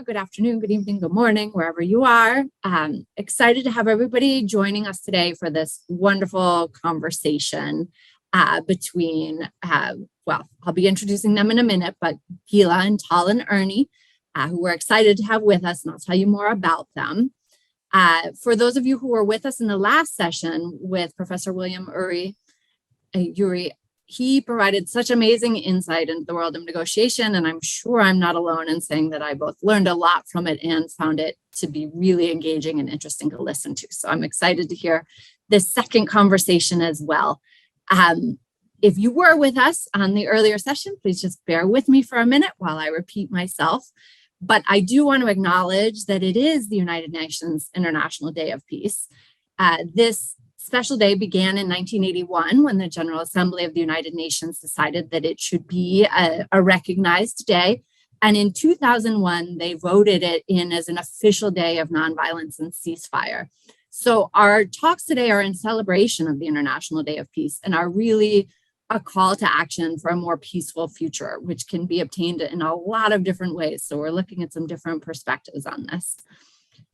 good afternoon, good evening, good morning, wherever you are. Excited to have everybody joining us today for this wonderful conversation between, I'll be introducing them in a minute, but Guila and Tal and Ernie, who we're excited to have with us, and I'll tell you more about them. For those of you who were with us in the last session with Professor William Uri, he provided such amazing insight into the world of negotiation, and I'm sure I'm not alone in saying that I both learned a lot from it and found it to be really engaging and interesting to listen to. So I'm excited to hear this second conversation as well. If you were with us on the earlier session, please just bear with me for a minute while I repeat myself. But I do want to acknowledge that it is the United Nations International Day of Peace. This special day began in 1981 when the General Assembly of the United Nations decided that it should be a recognized day. And in 2001, they voted it in as an official day of nonviolence and ceasefire. So our talks today are in celebration of the International Day of Peace and are really a call to action for a more peaceful future, which can be obtained in a lot of different ways. So we're looking at some different perspectives on this.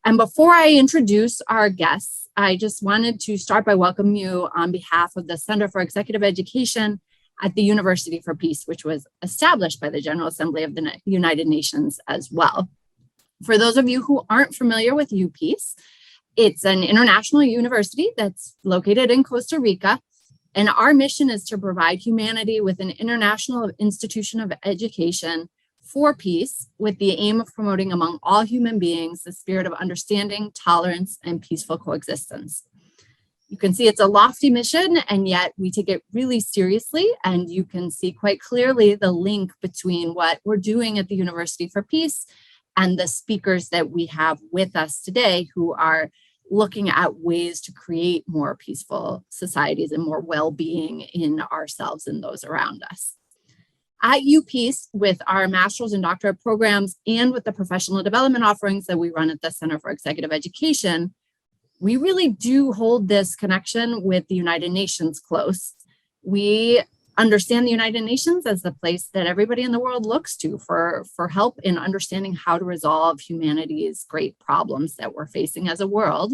And before I introduce our guests, I just wanted to start by welcoming you on behalf of the Center for Executive Education at the University for Peace, which was established by the General Assembly of the United Nations as well. For those of you who aren't familiar with UPeace, it's an international university that's located in Costa Rica, and our mission is to provide humanity with an international institution of education for peace, with the aim of promoting among all human beings the spirit of understanding, tolerance, and peaceful coexistence. You can see it's a lofty mission, and yet we take it really seriously, and you can see quite clearly the link between what we're doing at the University for Peace and the speakers that we have with us today who are looking at ways to create more peaceful societies and more well-being in ourselves and those around us. At UPeace, with our master's and doctorate programs and with the professional development offerings that we run at the Center for Executive Education, we really do hold this connection with the United Nations close. We understand the United Nations as the place that everybody in the world looks to for help in understanding how to resolve humanity's great problems that we're facing as a world.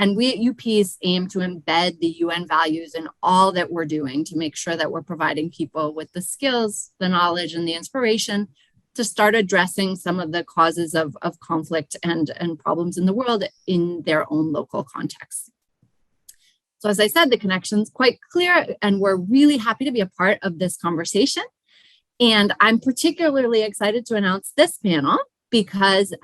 And we at UPeace aim to embed the UN values in all that we're doing to make sure that we're providing people with the skills, the knowledge, and the inspiration to start addressing some of the causes of conflict and problems in the world in their own local context. So as I said, the connection's quite clear, and we're really happy to be a part of this conversation. And I'm particularly excited to announce this panel because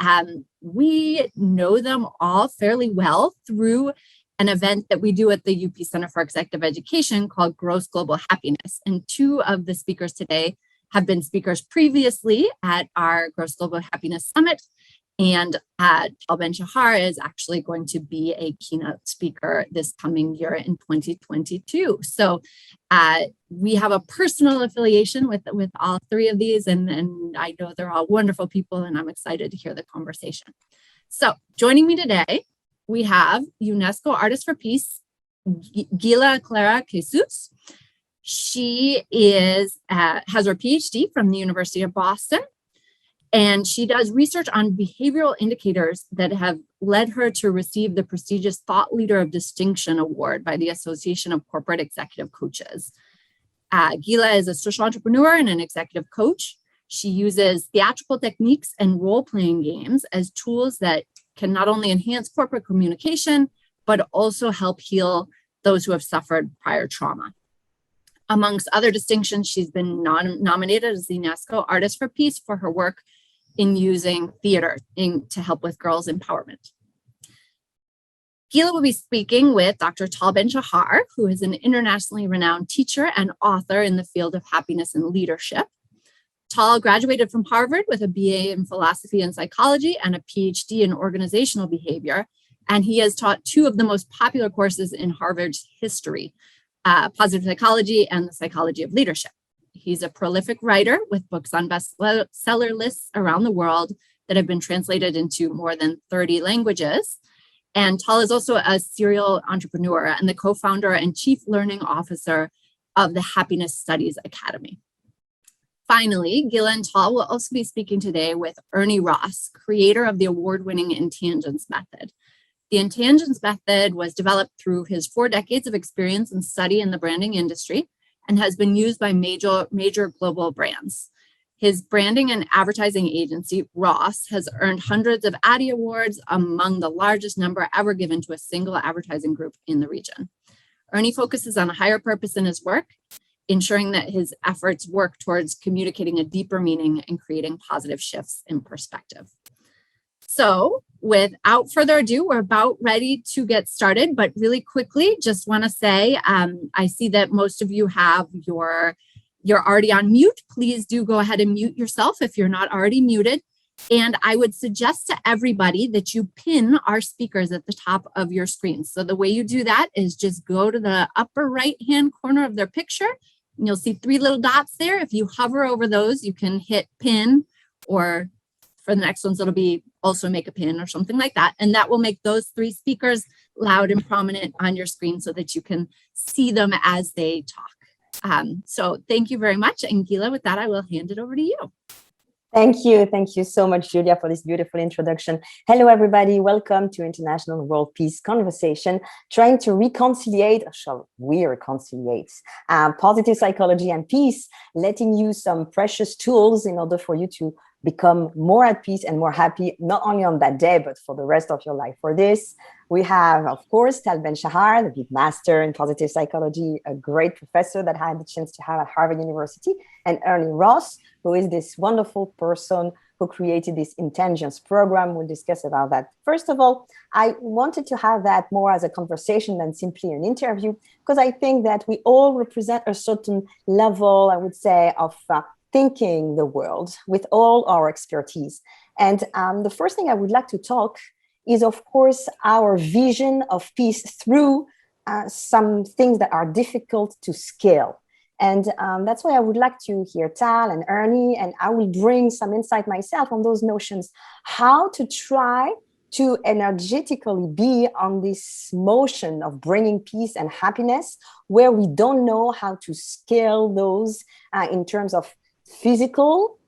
we know them all fairly well through an event that we do at the UP Center for Executive Education called Gross Global Happiness. And two of the speakers today have been speakers previously at our Gross Global Happiness Summit. And Tal Ben Shahar is actually going to be a keynote speaker this coming year in 2022. So we have a personal affiliation with all three of these, and I know they're all wonderful people, and I'm excited to hear the conversation. So joining me today, we have UNESCO Artist for Peace, Guila Clara Kessous. She has her PhD from the University of Boston. And she does research on behavioral indicators that have led her to receive the prestigious Thought Leader of Distinction Award by the Association of Corporate Executive Coaches. Guila is a social entrepreneur and an executive coach. She uses theatrical techniques and role-playing games as tools that can not only enhance corporate communication, but also help heal those who have suffered prior trauma. Amongst other distinctions, she's been nominated as the UNESCO Artist for Peace for her work in using theater to help with girls' empowerment. Guila will be speaking with Dr. Tal Ben Shahar, who is an internationally renowned teacher and author in the field of happiness and leadership. Tal graduated from Harvard with a BA in philosophy and psychology and a PhD in organizational behavior, and he has taught two of the most popular courses in Harvard's history, positive psychology and the psychology of leadership. He's a prolific writer with books on bestseller lists around the world that have been translated into more than 30 languages. And Tal is also a serial entrepreneur and the co-founder and chief learning officer of the Happiness Studies Academy. Finally, Guila and Tal will also be speaking today with Ernie Ross, creator of the award-winning Intangience method. The Intangience method was developed through his 4 decades of experience and study in the branding industry and has been used by major global brands. His branding and advertising agency, Ross, has earned hundreds of Addy Awards, among the largest number ever given to a single advertising group in the region. Ernie focuses on a higher purpose in his work, ensuring that his efforts work towards communicating a deeper meaning and creating positive shifts in perspective. So without further ado, we're about ready to get started, but really quickly, just want to say, I see that most of you have you're already on mute. Please do go ahead and mute yourself if you're not already muted. And I would suggest to everybody that you pin our speakers at the top of your screen. So the way you do that is just go to the upper right-hand corner of their picture, and you'll see 3 little dots there. If you hover over those, you can hit pin, or for the next ones, it'll be also make a pin or something like that. And that will make those 3 speakers loud and prominent on your screen so that you can see them as they talk. So thank you very much. And Guila, with that, I will hand it over to you. Thank you. Thank you so much, Julia, for this beautiful introduction. Hello, everybody. Welcome to International World Peace Conversation, trying to reconciliate, or shall we reconciliate, positive psychology and peace, letting you some precious tools in order for you to become more at peace and more happy, not only on that day, but for the rest of your life. For this, we have, of course, Tal Ben Shahar, the big master in positive psychology, a great professor that I had the chance to have at Harvard University, and Ernie Ross, who is this wonderful person who created this Intangience program. We'll discuss about that. First of all, I wanted to have that more as a conversation than simply an interview, because I think that we all represent a certain level, I would say, of thinking the world with all our expertise. And the first thing I would like to talk is, of course, our vision of peace through some things that are difficult to scale. And that's why I would like to hear Tal and Ernie, and I will bring some insight myself on those notions, how to try to energetically be on this motion of bringing peace and happiness, where we don't know how to scale those in terms of physical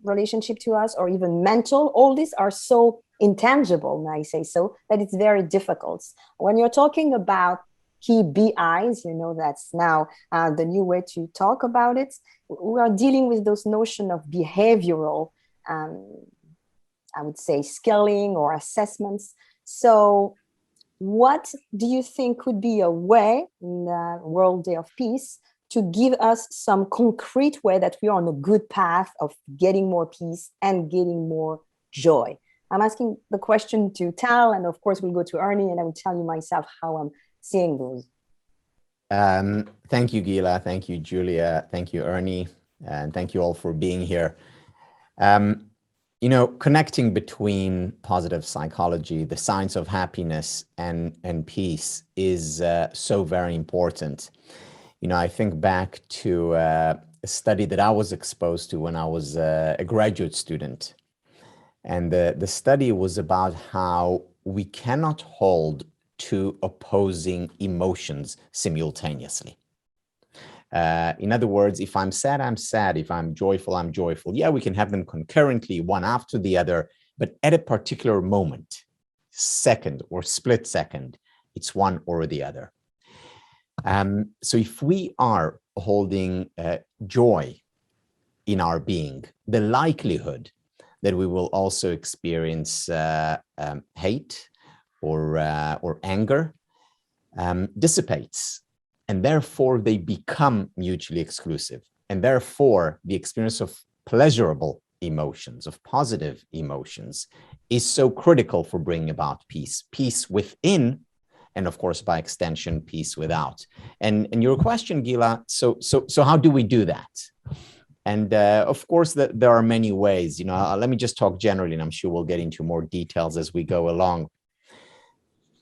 relationship to us, or even mental. All these are so intangible, may I say so, that it's very difficult. When you're talking about key BIs, you know, that's now the new way to talk about it. We are dealing with those notion of behavioral, I would say, scaling or assessments. So what do you think could be a way in the World Day of Peace to give us some concrete way that we are on a good path of getting more peace and getting more joy? I'm asking the question to Tal, and of course we'll go to Ernie, and I will tell you myself how I'm seeing those. Thank you, Guila. Thank you, Julia. Thank you, Ernie. And thank you all for being here. You know, connecting between positive psychology, the science of happiness, and peace is so very important. You know, I think back to a study that I was exposed to when I was a graduate student. And the study was about how we cannot hold 2 opposing emotions simultaneously. In other words, if I'm sad, I'm sad. If I'm joyful, I'm joyful. Yeah, we can have them concurrently, one after the other, but at a particular moment, second or split second, it's one or the other. So if we are holding joy in our being, the likelihood that we will also experience hate or anger dissipates, and therefore they become mutually exclusive. And therefore the experience of pleasurable emotions, of positive emotions, is so critical for bringing about peace, peace within, and of course, by extension, peace without. And your question, Guila, so how do we do that? And of course, there are many ways. You know, let me just talk generally, and I'm sure we'll get into more details as we go along.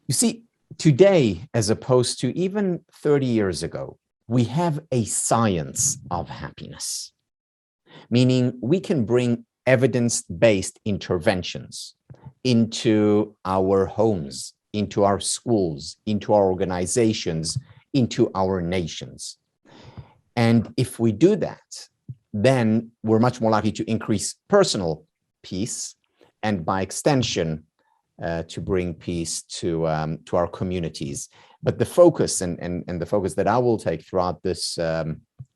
You see, today, as opposed to even 30 years ago, we have a science of happiness, meaning we can bring evidence-based interventions into our homes, into our schools, into our organizations, into our nations. And if we do that, then we're much more likely to increase personal peace, and by extension, to bring peace to our communities. But the focus and the focus that I will take throughout this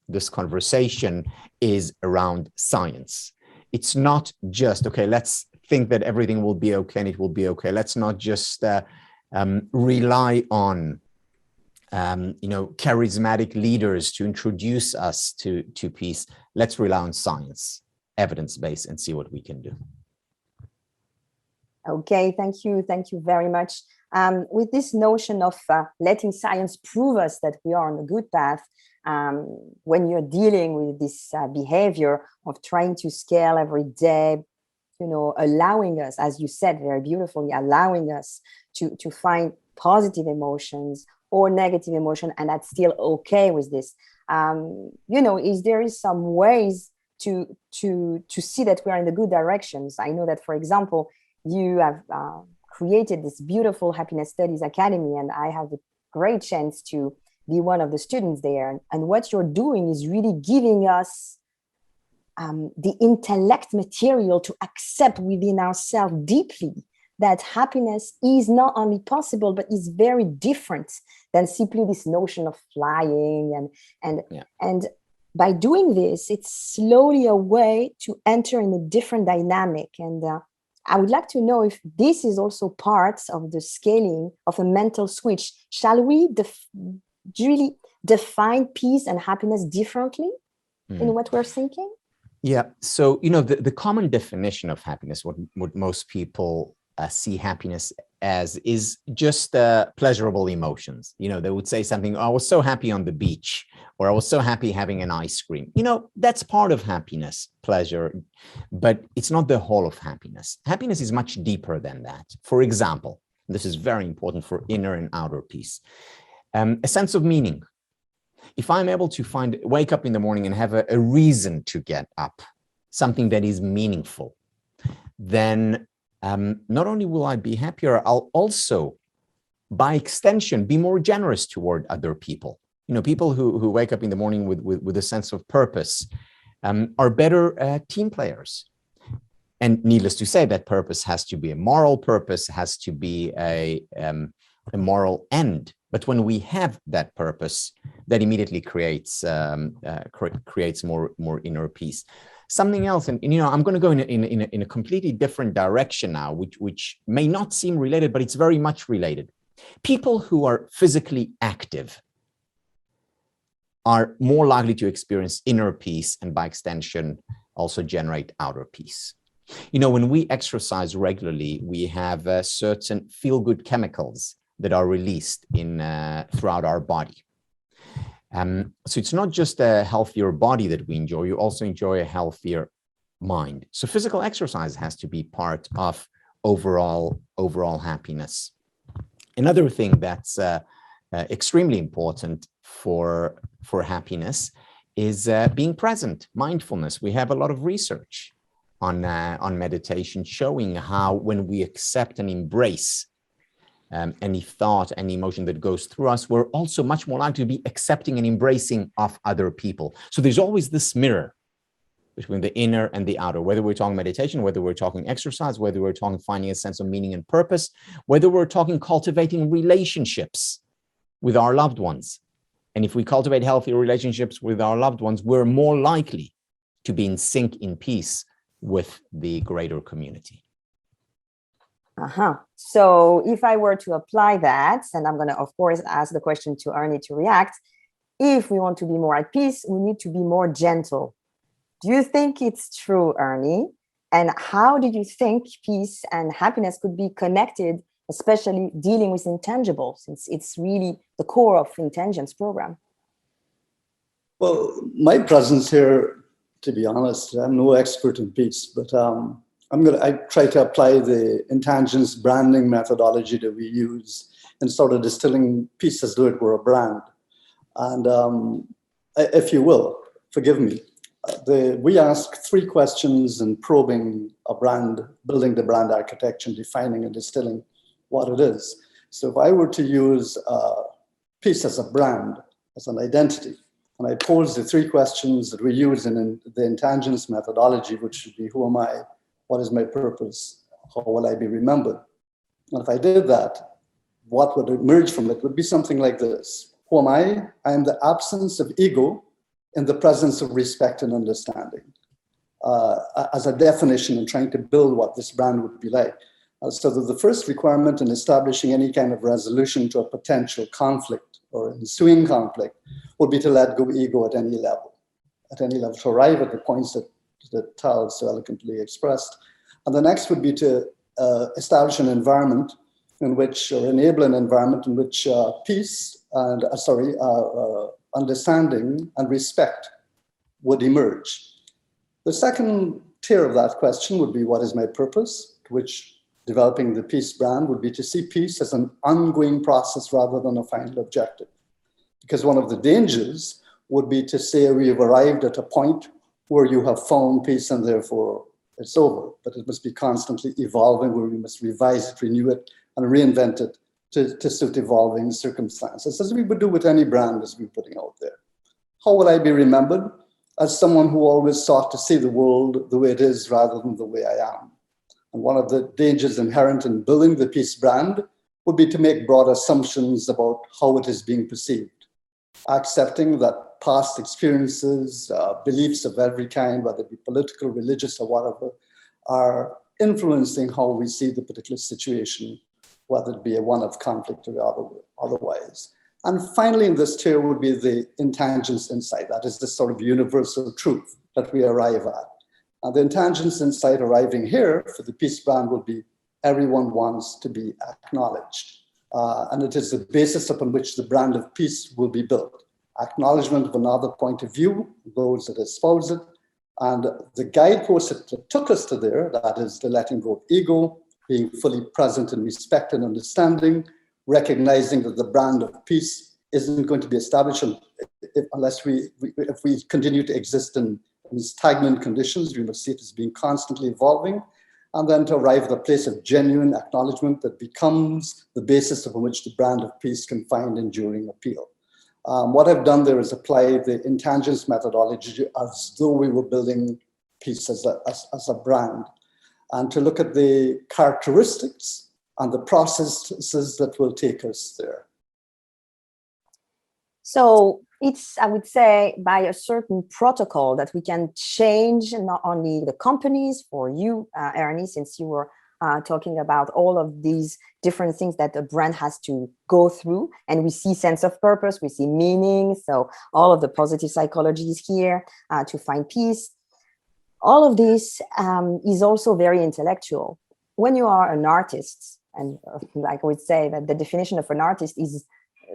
this conversation is around science. It's not just, okay, let's think that everything will be okay and it will be okay. Let's not just rely on charismatic leaders to introduce us to peace. Let's rely on science, evidence-based, and see what we can do. Okay, thank you very much. With this notion of letting science prove us that we are on a good path, when you're dealing with this behavior of trying to scale every day, allowing us, as you said very beautifully, allowing us to find positive emotions or negative emotion, and that's still okay with this. Is there is some ways to see that we are in the good directions. I know that, for example, you have created this beautiful Happiness Studies Academy, and I have the great chance to be one of the students there. And what you're doing is really giving us the intellect material to accept within ourselves deeply that happiness is not only possible, but is very different than simply this notion of flying. And by doing this, it's slowly a way to enter in a different dynamic. And I would like to know if this is also part of the scaling of a mental switch. Shall we really define peace and happiness differently in what we're thinking? Yeah. So, the common definition of happiness, what most people see happiness as, is just pleasurable emotions. They would say something, I was so happy on the beach, or I was so happy having an ice cream. That's part of happiness, pleasure, but it's not the whole of happiness. Happiness is much deeper than that. For example, this is very important for inner and outer peace, a sense of meaning. If I'm able to wake up in the morning and have a reason to get up, something that is meaningful, then not only will I be happier, I'll also, by extension, be more generous toward other people. People who wake up in the morning with a sense of purpose are better team players. And needless to say, that purpose has to be a moral purpose, has to be a moral end. But when we have that purpose, that immediately creates more inner peace. Something else, and I'm going to go in a completely different direction now, which may not seem related, but it's very much related. People who are physically active are more likely to experience inner peace, and by extension, also generate outer peace. When we exercise regularly, we have certain feel-good chemicals that are released throughout our body. So it's not just a healthier body that we enjoy, you also enjoy a healthier mind. So physical exercise has to be part of overall happiness. Another thing that's extremely important for happiness is being present, mindfulness. We have a lot of research on meditation showing how when we accept and embrace any thought, any emotion that goes through us, we're also much more likely to be accepting and embracing of other people. So there's always this mirror between the inner and the outer, whether we're talking meditation, whether we're talking exercise, whether we're talking finding a sense of meaning and purpose, whether we're talking cultivating relationships with our loved ones. And if we cultivate healthy relationships with our loved ones, we're more likely to be in sync, in peace with the greater community. So if I were to apply that, and I'm going to, of course, ask the question to Ernie to react, if we want to be more at peace, we need to be more gentle. Do you think it's true, Ernie? And how do you think peace and happiness could be connected, especially dealing with intangibles, since it's really the core of Intangience program? Well, my presence here, to be honest, I'm no expert in peace, but I try to apply the Intangience branding methodology that we use and sort of distilling peace as though it were a brand. And if you will, forgive me, we ask 3 questions in probing a brand, building the brand architecture, defining and distilling what it is. So if I were to use peace as a brand, as an identity, And I posed the three questions that we use in the Intangience methodology, which would be, who am I? What is my purpose? How will I be remembered? And if I did that, what would emerge from it would be something like this. Who am I? I am the absence of ego in the presence of respect and understanding. As a definition in trying to build what this brand would be like. So that the first requirement in establishing any kind of resolution to a potential conflict or ensuing conflict would be to let go ego at any level, to arrive at the points that Tal so eloquently expressed. And the next would be to establish an environment in which, or enable an environment in which peace and, understanding and respect would emerge. The second tier of that question would be, what is my purpose? To which developing the peace brand would be to see peace as an ongoing process rather than a final objective. Because one of the dangers would be to say we have arrived at a point where you have found peace and therefore it's over. But it must be constantly evolving, where we must revise it, renew it, and reinvent it to suit evolving circumstances, as we would do with any brand as we're putting out there. How will I be remembered? As someone who always sought to see the world the way it is rather than the way I am. And one of the dangers inherent in building the peace brand would be to make broad assumptions about how it is being perceived, accepting that past experiences, beliefs of every kind, whether it be political, religious, or whatever, are influencing how we see the particular situation, whether it be a one of conflict or otherwise. And finally, in this tier would be the intangience insight. That is the sort of universal truth that we arrive at. And the intangience insight arriving here for the peace brand would be, everyone wants to be acknowledged. And it is the basis upon which the brand of peace will be built. Acknowledgement of another point of view, those that espouse it. And the guidepost that took us to there, that is the letting go of ego, being fully present in respect and understanding, recognizing that the brand of peace isn't going to be established unless if we continue to exist in stagnant conditions. We must see it as being constantly evolving, and then to arrive at a place of genuine acknowledgement that becomes the basis upon which the brand of peace can find enduring appeal. What I've done there is apply the Intangience methodology as though we were building peace as a brand, and to look at the characteristics and the processes that will take us there. So it's, I would say, by a certain protocol that we can change not only the companies, for you, Ernie, since you were talking about all of these different things that a brand has to go through. And we see sense of purpose, we see meaning. So all of the positive psychology is here to find peace. All of this is also very intellectual. When you are an artist, and like I would say that the definition of an artist is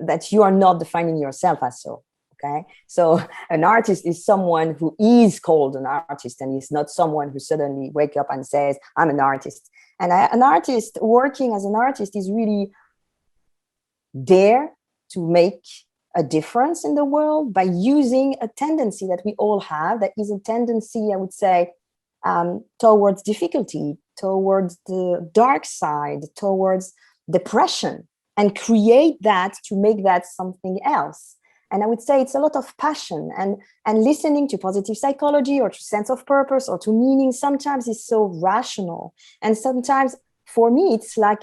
that you are not defining yourself as so. Okay, so an artist is someone who is called an artist, and is not someone who suddenly wake up and says, I'm an artist. And an artist working as an artist is really there to make a difference in the world by using a tendency that we all have, that is a tendency, I would say, towards difficulty, towards the dark side, towards depression, and create that to make that something else. And I would say it's a lot of passion, and listening to positive psychology or to sense of purpose or to meaning sometimes is so rational. And sometimes for me, it's like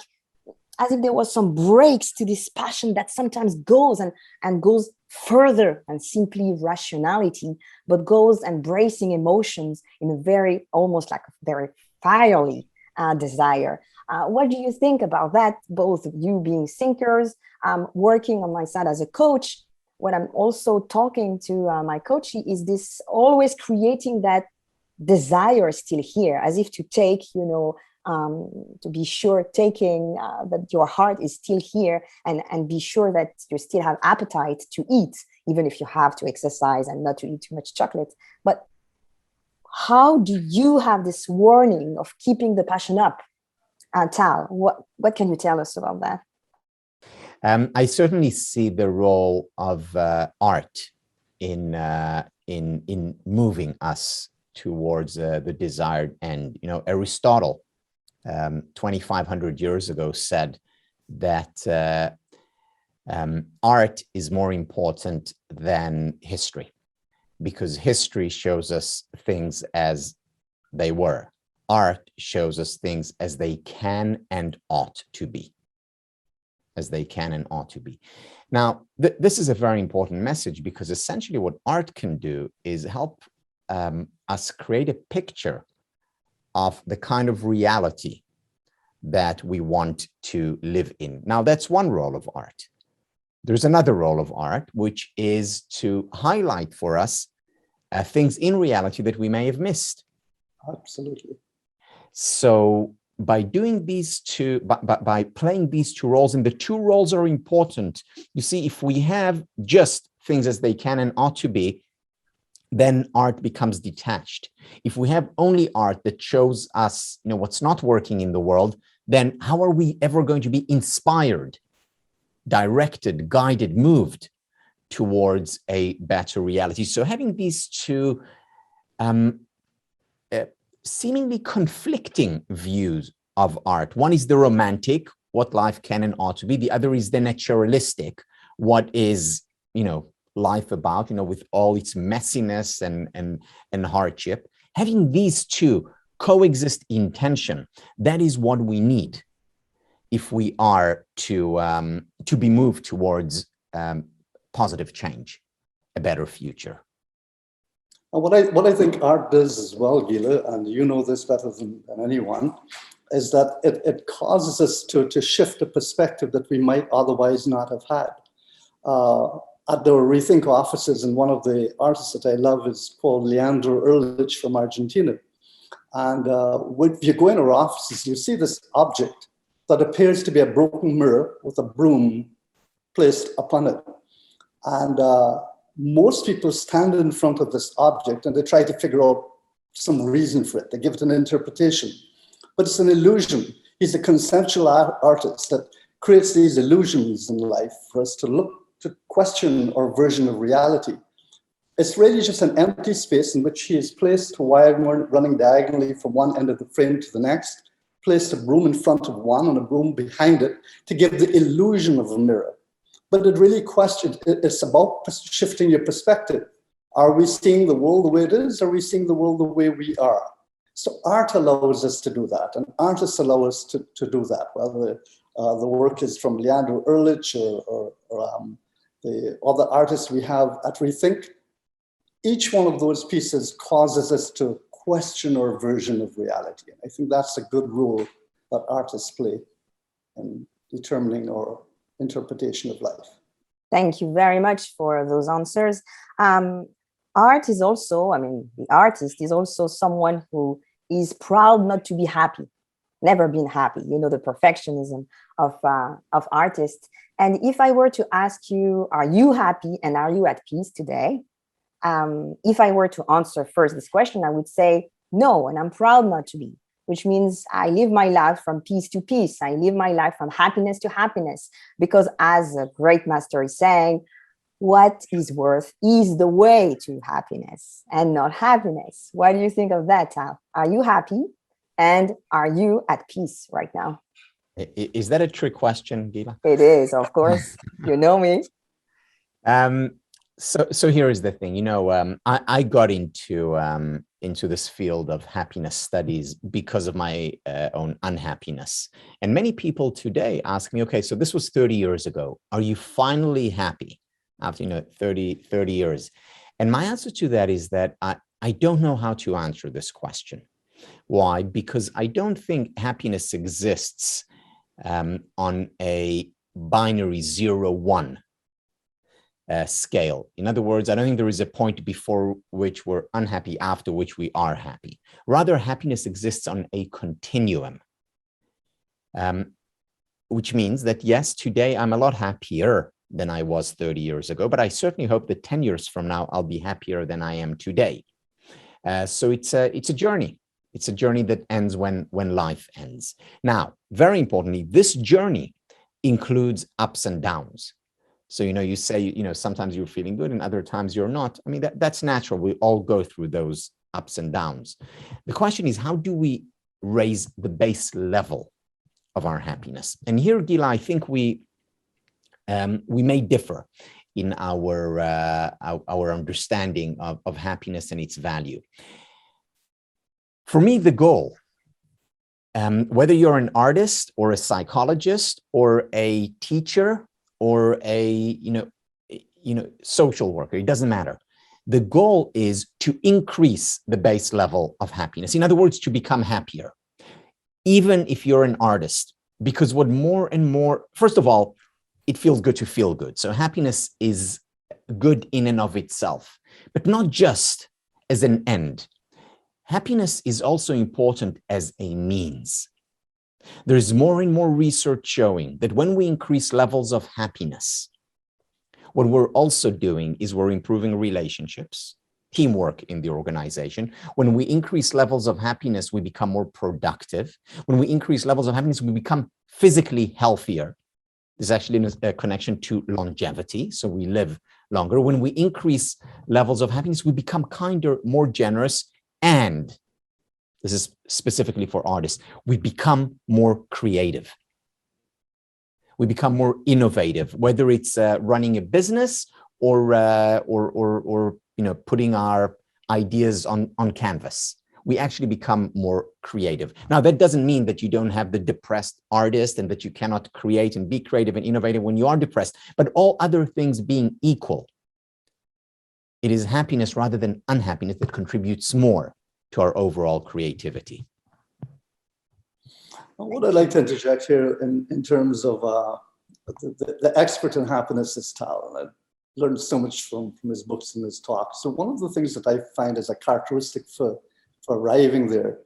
as if there was some breaks to this passion that sometimes goes and goes further than simply rationality, but goes embracing emotions in a very, almost like a very fiery desire. What do you think about that? Both of you being thinkers, working on my side as a coach, when I'm also talking to my coachee, is this always creating that desire still here, as if to take, to be sure taking that your heart is still here, and be sure that you still have appetite to eat, even if you have to exercise and not to eat too much chocolate. But how do you have this warning of keeping the passion up? Tal, what can you tell us about that? I certainly see the role of art in moving us towards the desired end. Aristotle, 2,500 years ago, said that art is more important than history, because history shows us things as they were. Art shows us things as they can and ought to be. As they can and ought to be. Now, this is a very important message, because essentially what art can do is help us create a picture of the kind of reality that we want to live in. Now, that's one role of art. There's another role of art, which is to highlight for us things in reality that we may have missed. Absolutely. So by doing these two, by playing these two roles, and the two roles are important. You see, if we have just things as they can and ought to be, then art becomes detached. If we have only art that shows us, what's not working in the world, then how are we ever going to be inspired, directed, guided, moved towards a better reality? So having these two seemingly conflicting views of art. One is the romantic, what life can and ought to be. The other is the naturalistic, what is, life about, with all its messiness and hardship. Having these two coexist in tension, that is what we need if we are to be moved towards positive change, a better future. And what I think art does as well, Guila, and you know this better than anyone, is that it causes us to shift a perspective that we might otherwise not have had. At the Rethink offices, and one of the artists that I love is called Leandro Erlich from Argentina. And if you go in our offices, you see this object that appears to be a broken mirror with a broom placed upon it. And most people stand in front of this object and they try to figure out some reason for it. They give it an interpretation, but it's an illusion. He's a conceptual artist that creates these illusions in life for us to look, to question our version of reality. It's really just an empty space in which he has placed a wire running diagonally from one end of the frame to the next, placed a broom in front of one and a broom behind it to give the illusion of a mirror. But it really it's about shifting your perspective. Are we seeing the world the way it is? Or are we seeing the world the way we are? So art allows us to do that, and artists allow us to do that. Whether the work is from Leandro Erlich or the other artists we have at Rethink, each one of those pieces causes us to question our version of reality. And I think that's a good role that artists play in determining our interpretation of life. Thank you very much for those answers. Art is also, the artist is also someone who is proud not to be happy, never been happy, the perfectionism of artists. And if I were to ask you, are you happy and are you at peace today? If I were to answer first this question, I would say no, and I'm proud not to be, which means I live my life from peace to peace. I live my life from happiness to happiness, because as a great master is saying, what is worth is the way to happiness and not happiness. What do you think of that, Tal? Are you happy and are you at peace right now? Is that a trick question, Guila? It is, of course. You know me. So here is the thing. I got into this field of happiness studies because of my own unhappiness. And many people today ask me, okay, so this was 30 years ago. Are you finally happy after 30 years? And my answer to that is that I don't know how to answer this question. Why? Because I don't think happiness exists on a binary 0-1 scale. In other words, I don't think there is a point before which we're unhappy, after which we are happy. Rather, happiness exists on a continuum, which means that, yes, today I'm a lot happier than I was 30 years ago, but I certainly hope that 10 years from now, I'll be happier than I am today. So it's a journey. It's a journey that ends when life ends. Now, very importantly, this journey includes ups and downs. So, you say, sometimes you're feeling good and other times you're not. I mean, that's natural. We all go through those ups and downs. The question is, how do we raise the base level of our happiness? And here, Guila, I think we we may differ in our understanding of happiness and its value. For me, the goal, whether you're an artist or a psychologist or a teacher or a social worker, it doesn't matter. The goal is to increase the base level of happiness. In other words, to become happier, even if you're an artist, because what more and more, first of all, it feels good to feel good. So happiness is good in and of itself, but not just as an end. Happiness is also important as a means. There's more and more research showing that when we increase levels of happiness, what we're also doing is we're improving relationships, teamwork in the organization. When we increase levels of happiness, we become more productive. When we increase levels of happiness, we become physically healthier. There's actually a connection to longevity, so we live longer. When we increase levels of happiness, we become kinder, more generous, and this is specifically for artists, we become more creative. We become more innovative, whether it's running a business or putting our ideas on canvas. We actually become more creative. Now, that doesn't mean that you don't have the depressed artist and that you cannot create and be creative and innovative when you are depressed, but all other things being equal, it is happiness rather than unhappiness that contributes more to our overall creativity. What I'd like to interject here in terms of the expert in happiness is Tal, and I've learned so much from his books and his talks. So one of the things that I find as a characteristic for arriving there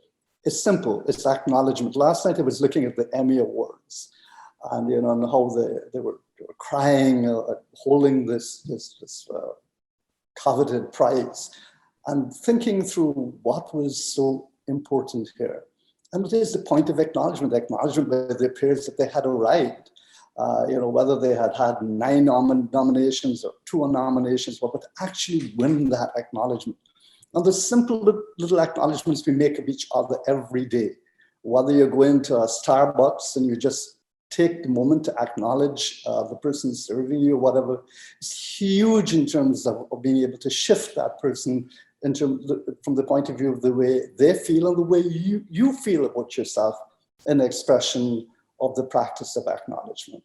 is simple. It's acknowledgement. Last night I was looking at the Emmy Awards, and and how they were crying, holding this coveted prize, and thinking through what was so important here. And it is the point of acknowledgement by their peers that they had arrived. Whether they had 9 nominations or 2 nominations, but to actually win that acknowledgement. And the simple little acknowledgements we make of each other every day, whether you go into a Starbucks and you just take the moment to acknowledge the person serving you or whatever, it's huge in terms of being able to shift that person from the point of view of the way they feel and the way you feel about yourself in expression of the practice of acknowledgement.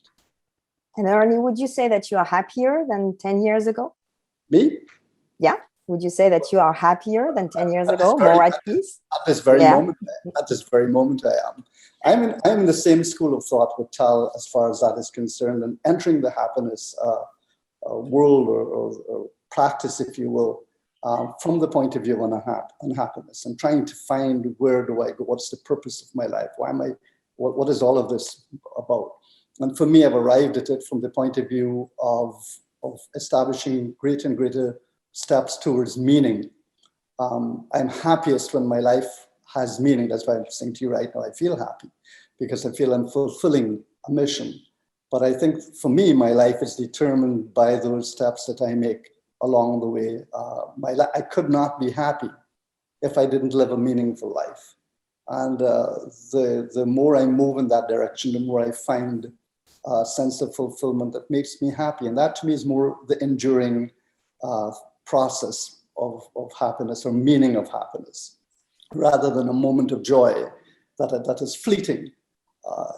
And Ernie, would you say that you are happier than 10 years ago? Me? Yeah. Would you say that you are happier than 10 years ago, more at peace? At this very moment, I am. I'm in the same school of thought with Tal as far as that is concerned, and entering the happiness world or practice, if you will, from the point of view on happiness, and trying to find, where do I go? What's the purpose of my life? Why am I? What is all of this about? And for me, I've arrived at it from the point of view of establishing greater and greater steps towards meaning. I'm happiest when my life has meaning. That's why I'm saying to you right now, I feel happy because I feel I'm fulfilling a mission. But I think for me, my life is determined by those steps that I make along the way. I could not be happy if I didn't live a meaningful life. And the more I move in that direction, the more I find a sense of fulfillment that makes me happy. And that to me is more the enduring process of happiness or meaning of happiness, rather than a moment of joy that is fleeting.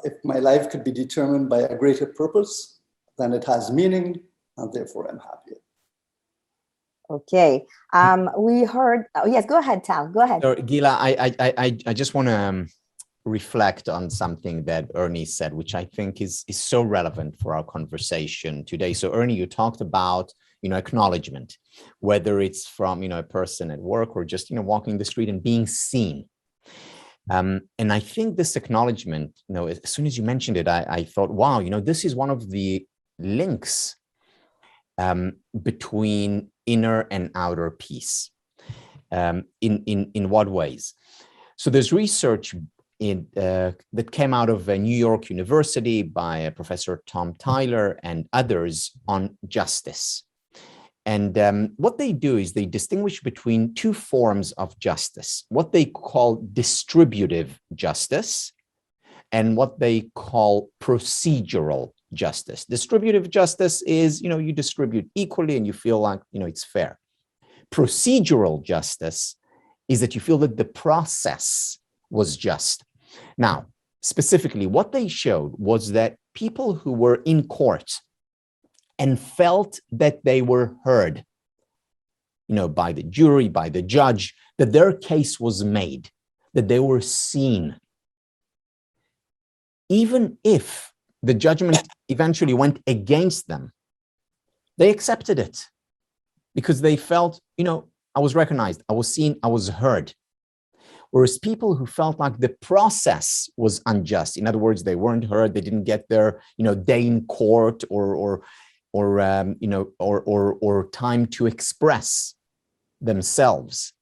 If my life could be determined by a greater purpose, then it has meaning, and therefore I'm happier. Okay. We heard, yes, go ahead, Tal, go ahead. So, Guila, I just want to reflect on something that Ernie said, which I think is so relevant for our conversation today. So Ernie, you talked about, acknowledgement, whether it's from, a person at work or just, walking the street and being seen. And I think this acknowledgement, as soon as you mentioned it, I thought, wow, this is one of the links between inner and outer peace. In what ways? So there's research that came out of New York University by Professor Tom Tyler and others on justice. And what they do is they distinguish between 2 forms of justice, what they call distributive justice and what they call procedural justice. Distributive justice is, you distribute equally and you feel like, it's fair. Procedural justice is that you feel that the process was just. Now, specifically, what they showed was that people who were in court and felt that they were heard, by the jury, by the judge, that their case was made, that they were seen, even if the judgment eventually went against them, they accepted it because they felt, I was recognized, I was seen, I was heard. Whereas people who felt like the process was unjust, in other words, they weren't heard, they didn't get their, day in court or time to express themselves,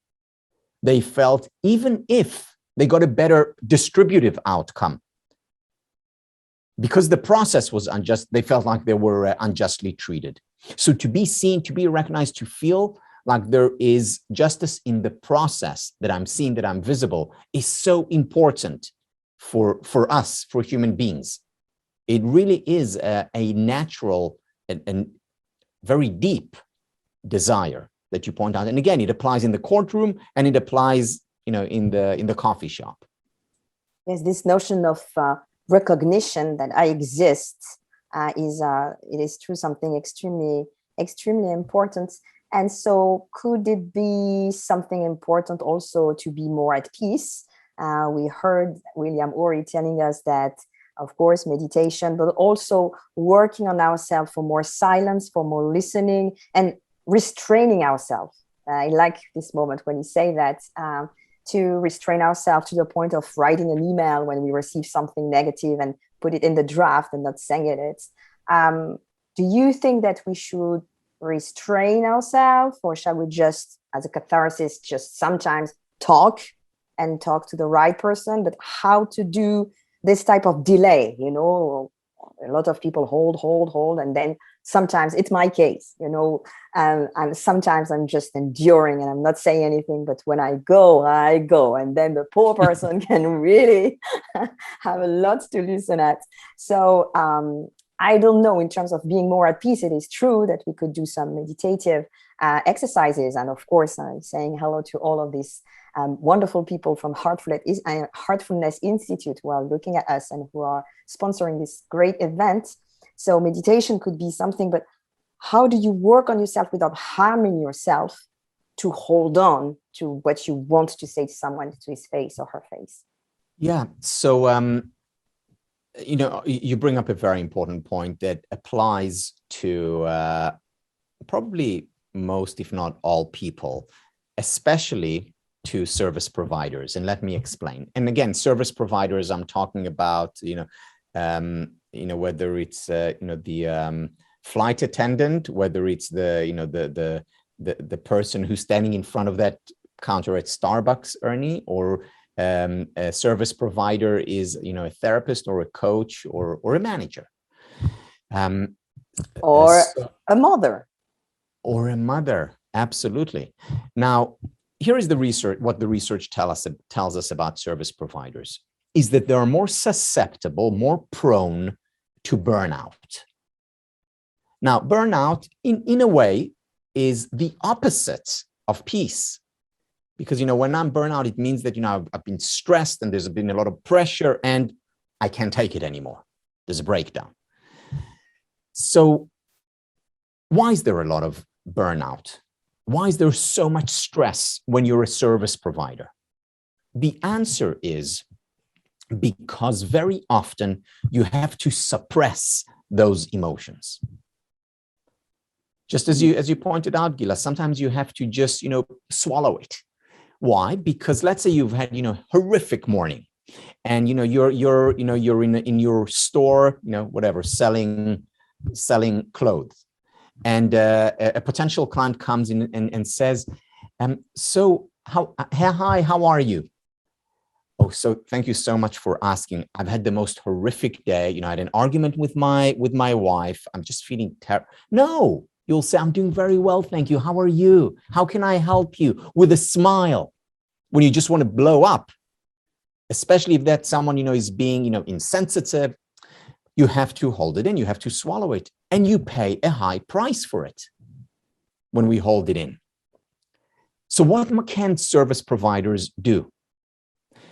they felt even if they got a better distributive outcome, because the process was unjust, they felt like they were unjustly treated. So to be seen, to be recognized, to feel like there is justice in the process, that I'm seen, that I'm visible, is so important for us, for human beings. It really is a natural and very deep desire that you point out. And again, it applies in the courtroom and it applies, in the coffee shop. Yes, this notion of recognition that I exist it is true, something extremely, extremely important. And so could it be something important also to be more at peace? We heard William Ury telling us that, of course, meditation, but also working on ourselves for more silence, for more listening, and restraining ourselves. I like this moment when you say that, to restrain ourselves to the point of writing an email when we receive something negative and put it in the draft and not saying it. Do you think that we should restrain ourselves, or shall we just, as a catharsis, just sometimes talk to the right person? But how to do this type of delay, a lot of people hold, and then sometimes it's my case, and sometimes I'm just enduring and I'm not saying anything, but when I go, and then the poor person can really have a lot to listen at. So I don't know, in terms of being more at peace, it is true that we could do some meditative exercises. And of course, I'm saying hello to all of these wonderful people from Heartfulness Institute who are looking at us and who are sponsoring this great event. So meditation could be something, but how do you work on yourself without harming yourself to hold on to what you want to say to someone, to his face or her face? Yeah, so you bring up a very important point that applies to probably most, if not all people, especially to service providers. And let me explain. And again, service providers, I'm talking about, whether it's the flight attendant, whether it's the person who's standing in front of that counter at Starbucks, Ernie, or a service provider is, a therapist or a coach or a manager. Or a mother. Or a mother, absolutely. Now, here is the research, what the research tells us about service providers, is that they are more susceptible, more prone to burnout. Now, burnout, in a way, is the opposite of peace. Because, when I'm burnout, it means that, I've been stressed and there's been a lot of pressure and I can't take it anymore. There's a breakdown. So why is there a lot of burnout? Why is there so much stress when you're a service provider? The answer is because very often you have to suppress those emotions. Just as you pointed out, Guila, sometimes you have to just, swallow it. Why? Because let's say you've had, horrific morning, and you're in your store, whatever, selling clothes, and a potential client comes in and says, so hi, how are you? Oh, so thank you so much for asking. I've had the most horrific day. I had an argument with my wife. I'm just feeling terrible. No, you'll say, I'm doing very well, thank you. How are you? How can I help you? With a smile. When you just want to blow up, especially if that someone, is being, insensitive, you have to hold it in, you have to swallow it, and you pay a high price for it when we hold it in. So what can service providers do?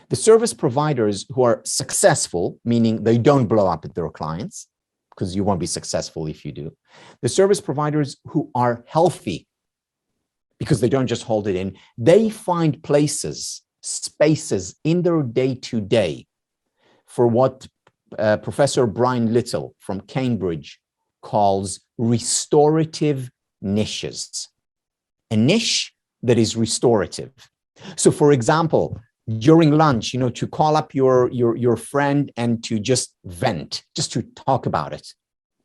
The service providers who are successful, meaning they don't blow up at their clients, because you won't be successful if you do. The service providers who are healthy, because they don't just hold it in, they find places, spaces in their day-to-day for what Professor Brian Little from Cambridge calls restorative niches. A niche that is restorative. So for example, during lunch, to call up your friend and to just vent, just to talk about it.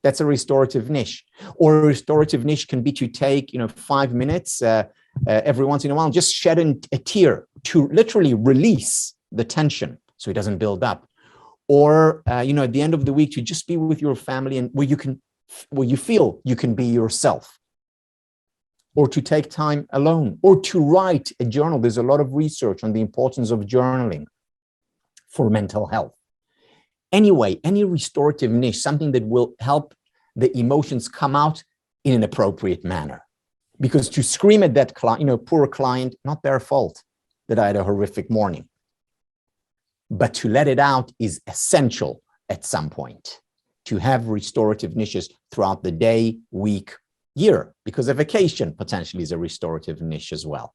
That's a restorative niche. Or a restorative niche can be to take, 5 minutes every once in a while, just shed a tear to literally release the tension so it doesn't build up. Or, at the end of the week, to just be with your family and where you feel you can be yourself. Or to take time alone, or to write a journal. There's a lot of research on the importance of journaling for mental health. Anyway, any restorative niche, something that will help the emotions come out in an appropriate manner. Because to scream at that client, poor client, not their fault that I had a horrific morning. But to let it out is essential at some point. To have restorative niches throughout the day, week, year, because a vacation potentially is a restorative niche as well.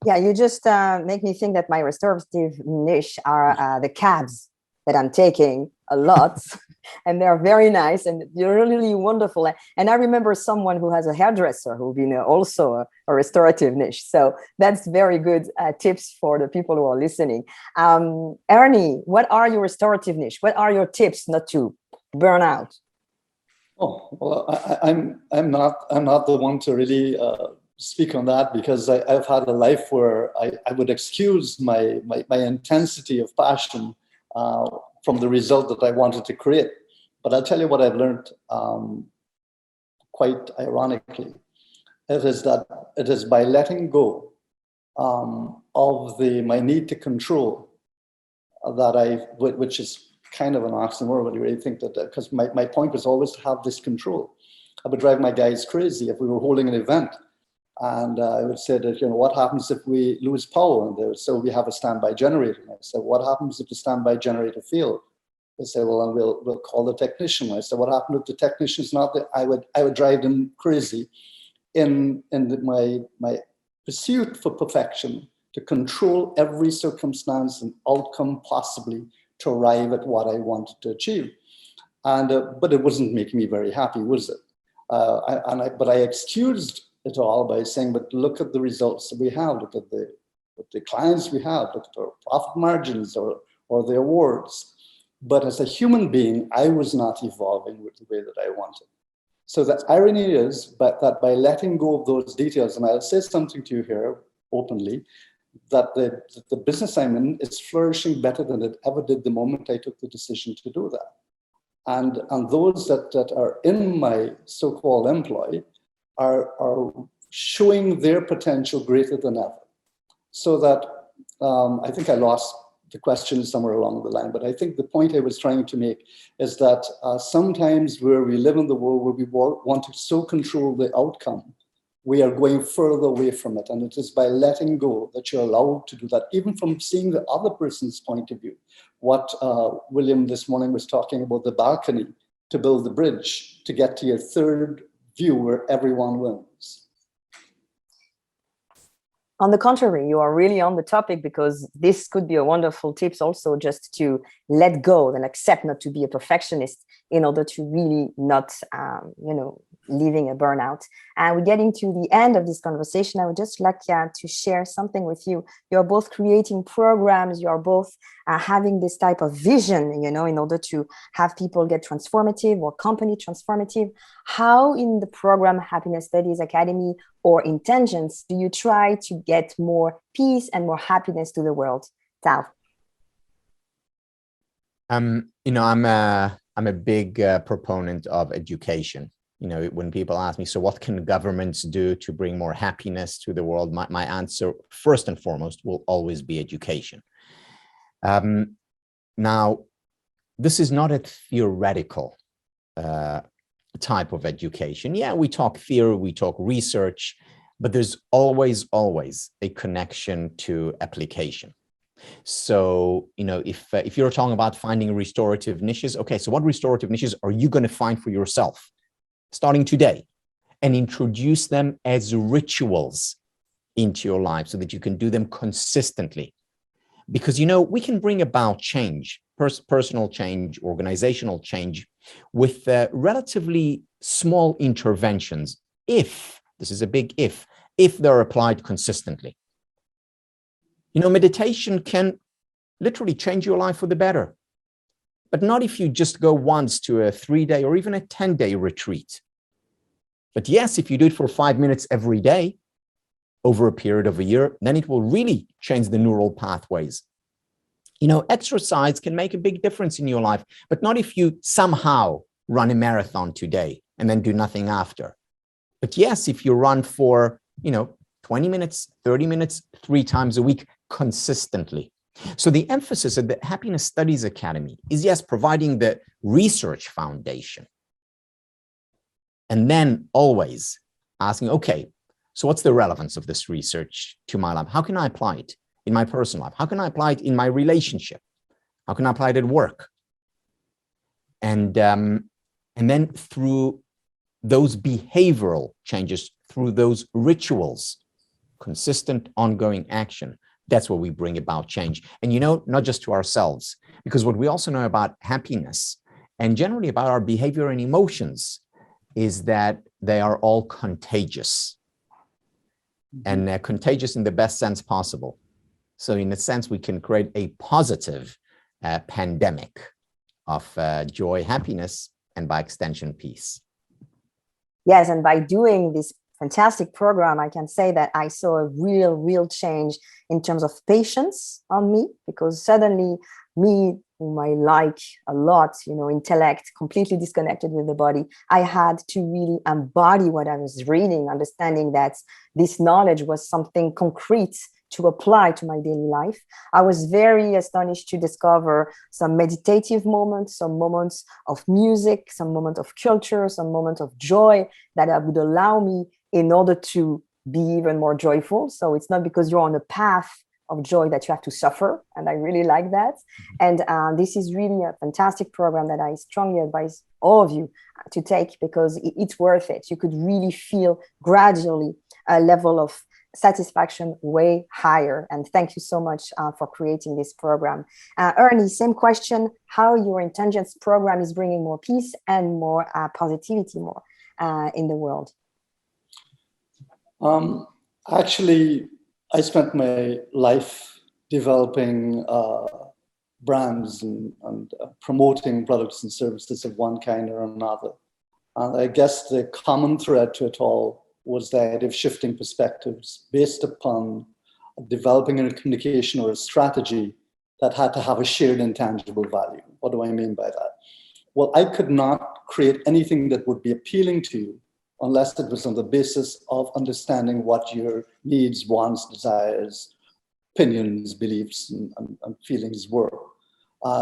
Yeah, you just make me think that my restorative niche are the cabs that I'm taking a lot, and they're very nice and they're really wonderful. And I remember someone who has a hairdresser who's been also a restorative niche. So that's very good tips for the people who are listening. Ernie, what are your restorative niche? What are your tips not to burn out? Oh, well, I'm not the one to really speak on that, because I've had a life where I would excuse my intensity of passion from the result that I wanted to create. But I'll tell you what I've learned quite ironically. It is by letting go of my need to control which is kind of an oxymoron when you really think that, because my point was always to have this control. I would drive my guys crazy if we were holding an event. And I would say that, what happens if we lose power? And they would say, we have a standby generator. And I said, what happens if the standby generator fails? They say, well, then we'll call the technician. I said, what happened if the technician's not there? I would drive them crazy in my pursuit for perfection, to control every circumstance and outcome possibly to arrive at what I wanted to achieve. And but it wasn't making me very happy, was it? But I excused it all by saying, but look at the results that we have, look at the clients we have, look at our profit margins or the awards. But as a human being, I was not evolving with the way that I wanted. So the irony is that by letting go of those details, and I'll say something to you here openly, that the business I'm in is flourishing better than it ever did the moment I took the decision to do that. And those that are in my so-called employ are showing their potential greater than ever. So that I think I lost the question somewhere along the line, but I think the point I was trying to make is that sometimes where we live in the world where we want to so control the outcome, we are going further away from it. And it is by letting go that you're allowed to do that, even from seeing the other person's point of view. What William this morning was talking about, the balcony, to build the bridge, to get to your third view where everyone wins. On the contrary, you are really on the topic, because this could be a wonderful tips also, just to let go and accept not to be a perfectionist in order to really not, leaving a burnout. And we're getting to the end of this conversation. I would just like to share something with you. You're both creating programs. You're both having this type of vision, in order to have people get transformative or company transformative. How in the program Happiness Studies Academy or Intangience do you try to get more peace and more happiness to the world? Tal. I'm a big proponent of education. When people ask me, so what can governments do to bring more happiness to the world? My answer, first and foremost, will always be education. Now, this is not a theoretical type of education. Yeah, we talk theory, we talk research, but there's always a connection to application. So, if you're talking about finding restorative niches, okay, so what restorative niches are you going to find for yourself starting today, and introduce them as rituals into your life so that you can do them consistently? Because, we can bring about change, personal change, organizational change with relatively small interventions, if, this is a big if they're applied consistently. Meditation can literally change your life for the better, but not if you just go once to a 3-day or even a 10-day retreat. But yes, if you do it for 5 minutes every day over a period of a year, then it will really change the neural pathways. Exercise can make a big difference in your life, but not if you somehow run a marathon today and then do nothing after. But yes, if you run for, 20 minutes, 30 minutes, 3 times a week consistently. So the emphasis of the Happiness Studies Academy is, yes, providing the research foundation. And then always asking, okay, so what's the relevance of this research to my life? How can I apply it in my personal life? How can I apply it in my relationship? How can I apply it at work? And then through those behavioral changes, through those rituals, consistent, ongoing action, that's where we bring about change. And, not just to ourselves, because what we also know about happiness and generally about our behavior and emotions is that they are all contagious. And they're contagious in the best sense possible. So in a sense, we can create a positive pandemic of joy, happiness, and by extension, peace. Yes, and by doing this fantastic program, I can say that I saw a real change in terms of patience on me, because suddenly me, whom I like a lot, intellect, completely disconnected with the body, I had to really embody what I was reading, understanding that this knowledge was something concrete to apply to my daily life. I was very astonished to discover some meditative moments, some moments of music, some moments of culture, some moments of joy that would allow me in order to be even more joyful. So it's not because you're on a path of joy that you have to suffer. And I really like that. And this is really a fantastic program that I strongly advise all of you to take, because it's worth it. You could really feel gradually a level of satisfaction way higher. And thank you so much for creating this program. Ernie, same question, how your Intangience program is bringing more peace and more positivity more in the world? Actually, I spent my life developing brands and promoting products and services of one kind or another. And I guess the common thread to it all was the idea of shifting perspectives based upon developing a communication or a strategy that had to have a shared intangible value. What do I mean by that? Well, I could not create anything that would be appealing to you unless it was on the basis of understanding what your needs, wants, desires, opinions, beliefs, and feelings were.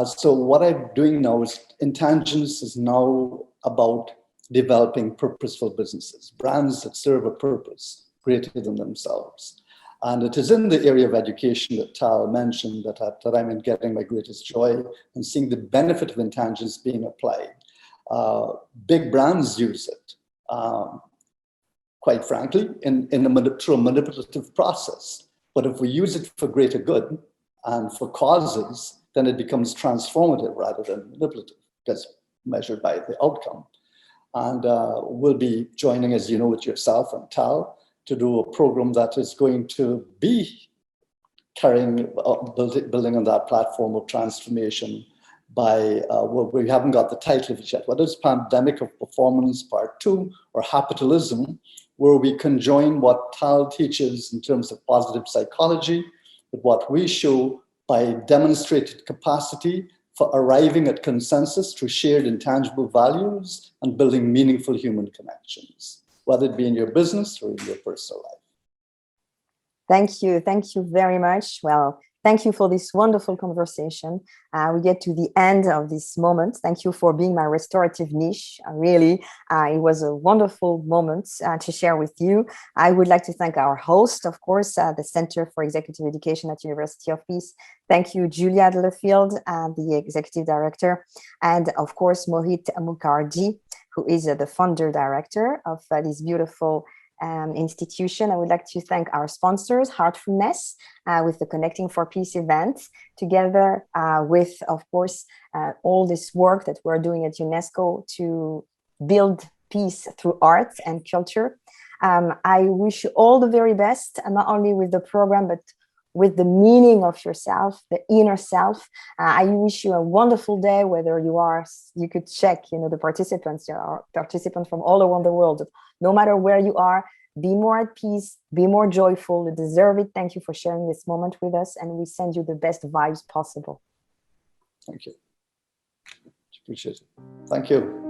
So what I'm doing now is Intangience is now about developing purposeful businesses, brands that serve a purpose greater than themselves. And it is in the area of education that Tal mentioned that I'm in getting my greatest joy and seeing the benefit of Intangience being applied. Big brands use it, quite frankly, through a manipulative process. But if we use it for greater good and for causes, then it becomes transformative rather than manipulative, because measured by the outcome. And we'll be joining, as you know, with yourself and Tal to do a program that is going to be building on that platform of transformation by, we haven't got the title of it yet, whether it's Pandemic of Performance Part 2 or Capitalism, where we conjoin what Tal teaches in terms of positive psychology with what we show by demonstrated capacity for arriving at consensus through shared intangible values and building meaningful human connections, whether it be in your business or in your personal life. Thank you very much. Well, Thank you for this wonderful conversation. We get to the end of this moment. Thank you for being my restorative niche. Really, it was a wonderful moment to share with you. I would like to thank our host, of course, the Center for Executive Education at University of Peace. Thank you, Julia Delafield, the Executive Director, and of course, Mohit Mukherjee, who is the founder director of this beautiful institution. I would like to thank our sponsors, Heartfulness, with the Connecting for Peace event, together with, of course, all this work that we're doing at UNESCO to build peace through art and culture. I wish you all the very best, and not only with the program, but with the meaning of yourself, the inner self. I wish you a wonderful day, whether you could check, the participants, there are participants from all around the world. No matter where you are, be more at peace, be more joyful, you deserve it. Thank you for sharing this moment with us, and we send you the best vibes possible. Thank you. Appreciate it. Thank you.